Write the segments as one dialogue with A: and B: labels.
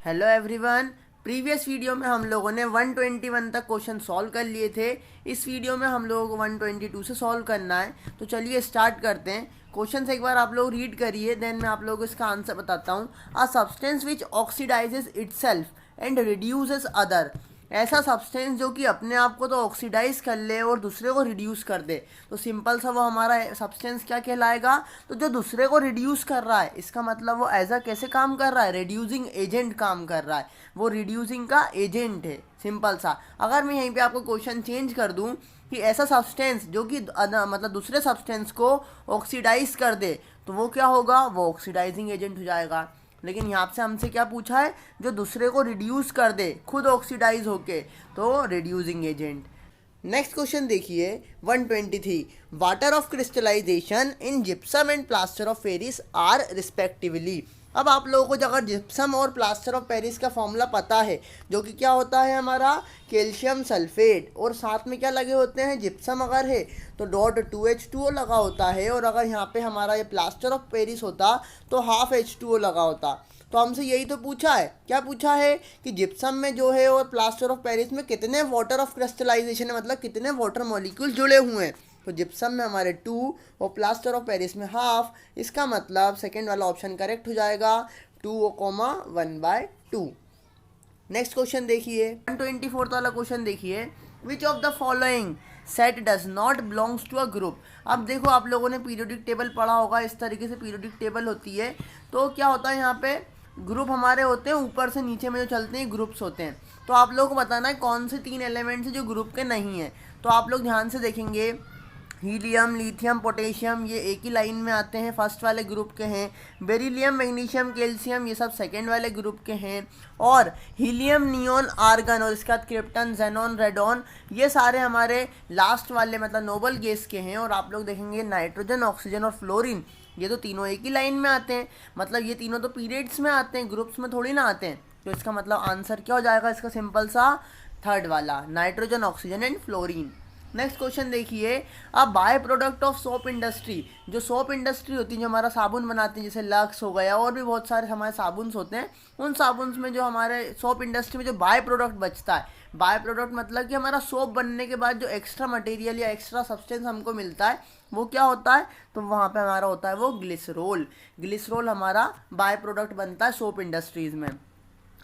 A: Hello everyone. Previous video में हम लोगों ने 121 तक क्वेश्चन सॉल्व कर लिए थे। इस वीडियो में हम लोगों को 122 से सॉल्व करना है। तो चलिए स्टार्ट करते हैं। क्वेश्चन एक बार आप लोग रीड करिए, देन मैं आप लोगों को इसका आंसर बताता हूँ। A substance which oxidises itself and reduces other, ऐसा सब्सटेंस जो कि अपने आप को तो ऑक्सीडाइज कर ले और दूसरे को रिड्यूस कर दे, तो सिंपल सा वो हमारा सब्सटेंस क्या कहलाएगा? तो जो दूसरे को रिड्यूस कर रहा है, इसका मतलब वो एज अ कैसे काम कर रहा है? रिड्यूसिंग एजेंट काम कर रहा है, वो रिड्यूसिंग का एजेंट है। सिंपल सा। अगर मैं यहीं पे आपको क्वेश्चन चेंज कर दूं कि ऐसा सब्सटेंस जो कि मतलब दूसरे सब्सटेंस को ऑक्सीडाइज कर दे, तो वो क्या होगा? वो ऑक्सीडाइजिंग एजेंट हो जाएगा। लेकिन यहाँ से हमसे क्या पूछा है? जो दूसरे को रिड्यूस कर दे खुद ऑक्सीडाइज होके, तो रिड्यूसिंग एजेंट। नेक्स्ट क्वेश्चन देखिए 123। Water of crystallization in gypsum and plaster of Paris are respectively. अब आप लोगों को अगर जिप्सम और प्लास्टर ऑफ पेरिस का फॉर्मूला पता है, जो कि क्या होता है हमारा कैल्शियम सल्फेट, और साथ में क्या लगे होते हैं? जिप्सम अगर है तो डॉट 2H2O लगा होता है, और अगर यहाँ पे हमारा ये प्लास्टर ऑफ पेरिस होता तो हाफ H2O लगा होता। तो हमसे यही तो पूछा है। क्या पूछा है? कि जिप्सम में जो है और प्लास्टर ऑफ पेरिस में कितने वाटर ऑफ क्रिस्टलाइजेशन है, मतलब कितने वाटर मॉलिक्यूल जुड़े हुए हैं। तो जिप्सम में हमारे 2 और प्लास्टर ऑफ पेरिस में हाफ। इसका मतलब सेकेंड वाला ऑप्शन करेक्ट हो जाएगा, 2,1/2। नेक्स्ट क्वेश्चन देखिए 124 वाला क्वेश्चन देखिए। Which of the following set does not belongs to a group. अब देखो, आप लोगों ने पीरियोडिक टेबल पढ़ा होगा, इस तरीके से पीरियोडिक टेबल होती है। तो क्या होता है यहाँ पे? ग्रुप हमारे होते हैं ऊपर से नीचे में जो चलते हैं ग्रुप्स होते हैं। तो आप लोगों को बताना है कौन से 3 एलिमेंट्स हैं जो ग्रुप के नहीं हैं। तो आप लोग ध्यान से देखेंगे, हीलियम, लिथियम, पोटेशियम ये एक ही लाइन में आते हैं, फर्स्ट वाले ग्रुप के हैं। बेरिलियम, मैग्नीशियम, कैल्शियम ये सब सेकेंड वाले ग्रुप के हैं। और हीलियम, नियोन, आर्गन और इसके बाद क्रिप्टन, जेनॉन, रेडॉन ये सारे हमारे लास्ट वाले मतलब नोबल गैस के हैं। और आप लोग देखेंगे नाइट्रोजन, ऑक्सीजन और फ्लोरीन ये तो तीनों एक ही लाइन में आते हैं, मतलब ये तीनों तो पीरियड्स में आते हैं, ग्रुप्स में थोड़ी ना आते हैं। तो इसका मतलब आंसर क्या हो जाएगा इसका? सिंपल सा थर्ड वाला, nitrogen, oxygen and fluorine. Next question देखिए। अब by product of soap industry, जो सोप इंडस्ट्री होती है जो हमारा साबुन बनाते हैं, जैसे लक्स हो गया और भी बहुत सारे हमारे साबुन्स होते हैं, उन साबुन्स में जो हमारे सोप इंडस्ट्री में जो बाय प्रोडक्ट बचता है, बाय प्रोडक्ट मतलब कि हमारा सोप बनने के बाद जो एक्स्ट्रा मटेरियल या एक्स्ट्रा सब्सटेंस हमको मिलता है, वो क्या होता है? तो वहाँ पे हमारा होता है वो ग्लिसरोल। ग्लिसरोल हमारा बाय प्रोडक्ट बनता है सोप इंडस्ट्रीज में।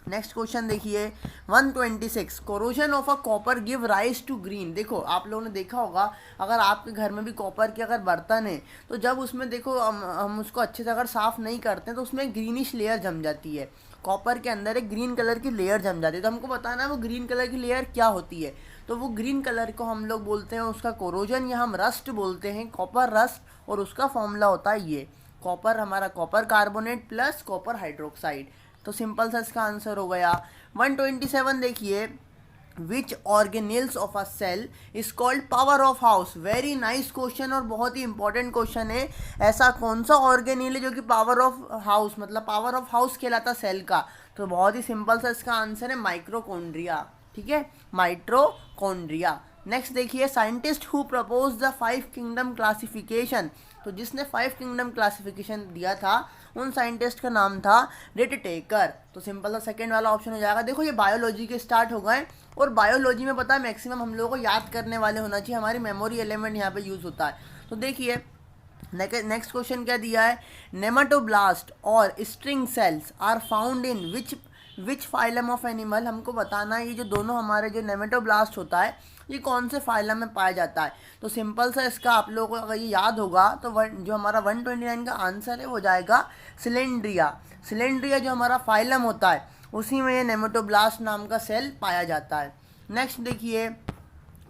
A: नेक्स्ट क्वेश्चन देखिए 126। Corrosion of a copper give rise to green. देखो, आप लोगों ने देखा होगा, अगर आपके घर में भी कॉपर के अगर बर्तन है, तो जब उसमें देखो हम उसको अच्छे से अगर साफ़ नहीं करते हैं तो उसमें ग्रीनिश लेयर जम जाती है। कॉपर के अंदर एक ग्रीन कलर की लेयर जम जाती है। तो हमको बताना है वो ग्रीन कलर की लेयर क्या होती है। तो वो ग्रीन कलर को हम लोग बोलते हैं उसका कोरोजन, या हम रस्ट बोलते हैं, कॉपर रस्ट। और उसका फॉर्मूला होता है ये, कॉपर हमारा copper carbonate plus copper hydroxide. तो सिंपल सा इसका आंसर हो गया। 127 देखिए। Which organelles of a cell is called power of house. Very nice question और बहुत ही इंपॉर्टेंट क्वेश्चन है। ऐसा कौन सा ऑर्गेनिल है जो कि पावर ऑफ हाउस मतलब पावर ऑफ हाउस कहलाता सेल का? तो बहुत ही सिंपल सा इसका आंसर है माइक्रोकॉन्ड्रिया। ठीक है, माइट्रोकॉन्ड्रिया। नेक्स्ट देखिए, scientist who propose the 5 kingdom classification. तो जिसने 5 किंगडम क्लासिफिकेशन दिया था, उन साइंटिस्ट का नाम था रिट टेकर। तो सिंपल सा सेकेंड वाला ऑप्शन हो जाएगा। देखो, ये बायोलॉजी के स्टार्ट हो गए, और बायोलॉजी में पता है मैक्सिमम हम लोगों को याद करने वाले होना चाहिए, हमारी मेमोरी एलिमेंट यहाँ पे यूज़ होता है। तो देखिए नेक्स्ट क्वेश्चन क्या दिया है। नेमाटोब्लास्ट और string cells are found in which phylum of animal. हमको बताना है ये जो दोनों हमारे जो नेमेटोब्लास्ट होता है, ये कौन से फाइलम में पाया जाता है। तो सिंपल सा इसका आप लोगों को अगर ये याद होगा तो जो हमारा 129 का आंसर है वो जाएगा सिलेंड्रिया। सिलेंड्रिया जो हमारा फाइलम होता है, उसी में ये नेमेटोब्लास्ट नाम का सेल पाया जाता है। नेक्स्ट देखिए,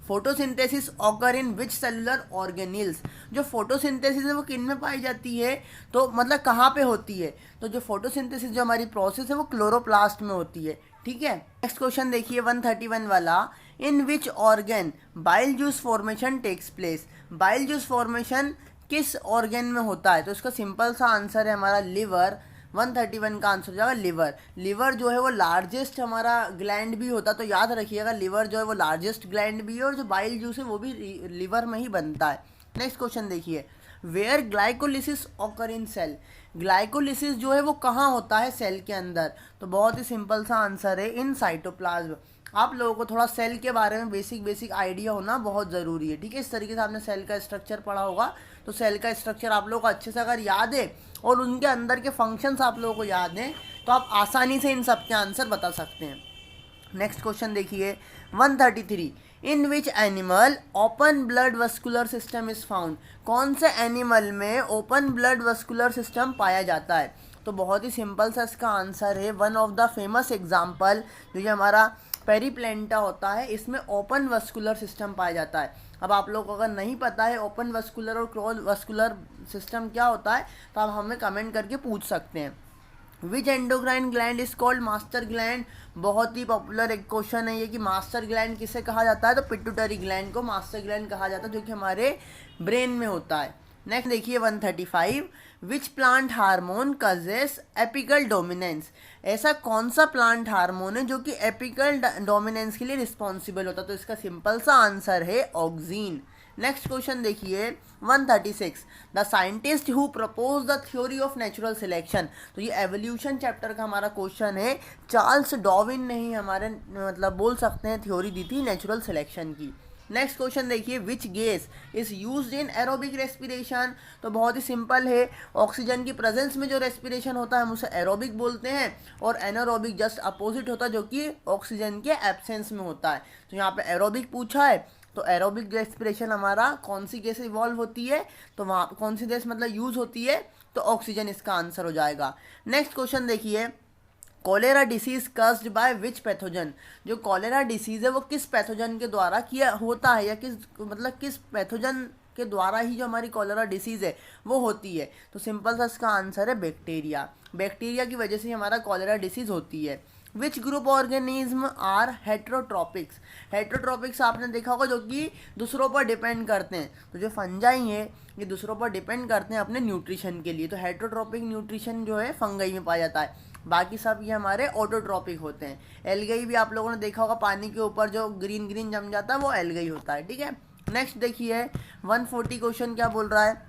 A: photosynthesis occur in which cellular organelles. जो फोटोसिंथेसिस है वो किन में पाई जाती है? तो मतलब कहाँ पे होती है? तो जो फोटोसिंथेसिस जो हमारी प्रोसेस है वो क्लोरोप्लास्ट में होती है। ठीक है। नेक्स्ट क्वेश्चन देखिए 131 वाला। In which organ bile juice formation takes place. Bile juice formation किस ऑर्गन में होता है? तो इसका सिंपल सा आंसर है हमारा लिवर। 131 का आंसर हो जाएगा लिवर। लिवर जो है वो लार्जेस्ट हमारा ग्लैंड भी होता है, तो याद रखिएगा लिवर जो है वो लार्जेस्ट ग्लैंड भी है, और जो बाइल जूस है वो भी लिवर में ही बनता है। नेक्स्ट क्वेश्चन देखिए, where glycolysis occur in cell. Glycolysis जो है वो कहाँ होता है, सेल के अंदर। तो बहुत ही सिंपल सा आंसर है, इन साइटोप्लाज्म। आप लोगों को थोड़ा सेल के बारे में बेसिक आइडिया होना बहुत ज़रूरी है, ठीक है। इस तरीके से आपने सेल का स्ट्रक्चर पढ़ा होगा, तो सेल का स्ट्रक्चर आप लोगों को अच्छे से अगर याद है और उनके अंदर के फंक्शंस आप लोगों को याद हैं, तो आप आसानी से इन सब के आंसर बता सकते हैं। नेक्स्ट क्वेश्चन देखिए 133, in which animal open blood vascular system is found. कौन से एनिमल में ओपन ब्लड वस्कुलर सिस्टम पाया जाता है। तो बहुत ही सिंपल सा इसका आंसर है, one of the famous example जो ये हमारा पेरीप्लेंटा होता है, इसमें ओपन वस्कुलर सिस्टम पाया जाता है। अब आप लोग को अगर नहीं पता है ओपन वस्कुलर और क्लोज वस्कुलर सिस्टम क्या होता है, तो आप हमें कमेंट करके पूछ सकते हैं। Which endocrine gland is called master gland. बहुत ही पॉपुलर एक क्वेश्चन है ये कि मास्टर ग्लैंड किसे कहा जाता है, तो पिट्यूटरी ग्लैंड को मास्टर ग्लैंड कहा जाता है, जो कि हमारे ब्रेन में होता है। नेक्स्ट देखिए 135, which plant hormone causes apical dominance. ऐसा कौन सा प्लांट हार्मोन है जो कि एपिकल डोमिनेंस के लिए रिस्पॉन्सिबल होता है। तो इसका सिंपल सा आंसर है ऑक्सीन। नेक्स्ट क्वेश्चन देखिए 136, the scientist who propose the theory of natural selection. तो ये एवोल्यूशन चैप्टर का हमारा क्वेश्चन है। चार्ल्स डार्विन ने ही हमारे मतलब बोल सकते हैं थ्योरी दी थी नेचुरल सिलेक्शन की। नेक्स्ट क्वेश्चन देखिए, which gas is used in aerobic respiration. तो बहुत ही सिंपल है, ऑक्सीजन की प्रेजेंस में जो रेस्पिरेशन होता है हम उसे एरोबिक बोलते हैं, और एनारोबिक जस्ट अपोजिट होता है जो कि ऑक्सीजन के एब्सेंस में होता है। तो यहाँ पे एरोबिक पूछा है, तो एरोबिक रेस्पिरेशन हमारा कौन सी गैस इवॉल्व होती है, तो वहाँ कौन सी गैस मतलब यूज होती है, तो ऑक्सीजन इसका आंसर हो जाएगा। नेक्स्ट क्वेश्चन देखिए, cholera disease caused by which pathogen. जो कॉलेरा डिसीज है वो किस पैथोजन के द्वारा किया होता है, या किस पैथोजन के द्वारा ही जो हमारी कॉलेरा डिसीज है वो होती है। तो सिंपल सा इसका आंसर है बैक्टीरिया। बैक्टीरिया की वजह से हमारा कॉलेरा डिसीज होती है। Which group organism are heterotrophics. Heterotrophics आपने देखा होगा जो कि दूसरों पर डिपेंड करते हैं। तो जो फंजाई है ये दूसरों पर डिपेंड करते हैं अपने न्यूट्रिशन के लिए। तो हेट्रोट्रॉपिक न्यूट्रिशन जो है फंगाई में पाया जाता है, बाकी सब ये हमारे ऑटोट्रॉपिक होते हैं। एल्गाई भी आप लोगों ने देखा होगा, पानी के ऊपर जो ग्रीन ग्रीन जम जाता है वो एल्गाई होता है, ठीक है। नेक्स्ट देखिए 140 क्वेश्चन क्या बोल रहा है,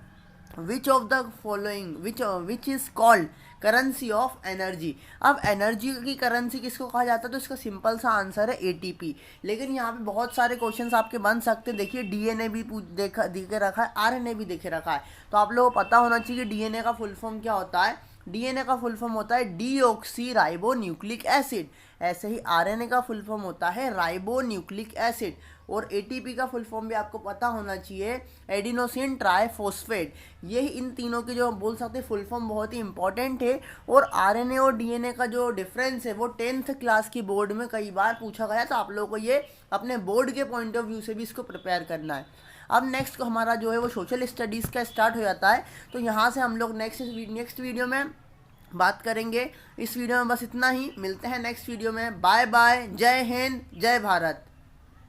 A: विच of the following which is called currency of energy. अब एनर्जी की करेंसी किसको कहा जाता है, तो इसका सिंपल सा आंसर है एटीपी। लेकिन यहाँ पे बहुत सारे क्वेश्चंस आपके बन सकते हैं। देखिए डीएनए भी देखे रखा है, आरएनए भी देखे रखा है। तो आप लोगों को पता होना चाहिए डीएनए का फुल फॉर्म क्या होता है। डीएनए का फुल फॉर्म होता है डीऑक्सी राइबो न्यूक्लिक एसिड। ऐसे ही आरएनए का फुल फॉर्म होता है राइबो न्यूक्लिक एसिड। और एटीपी का फुल फॉर्म भी आपको पता होना चाहिए, एडिनोसिन ट्राइफॉस्फेट। ये इन तीनों के जो बोल सकते हैं फुल फॉर्म बहुत ही इंपॉर्टेंट है। और आरएनए और डीएनए का जो डिफरेंस है वो 10th क्लास की बोर्ड में कई बार पूछा गया, तो आप लोगों को ये अपने बोर्ड के पॉइंट ऑफ व्यू से भी इसको प्रिपेयर करना है। अब नेक्स्ट हमारा जो है वो सोशल स्टडीज़ का स्टार्ट हो जाता है। तो यहाँ से हम लोग नेक्स्ट वीडियो में बात करेंगे। इस वीडियो में बस इतना ही, मिलते हैं नेक्स्ट वीडियो में। बाय बाय, जय हिंद, जय भारत।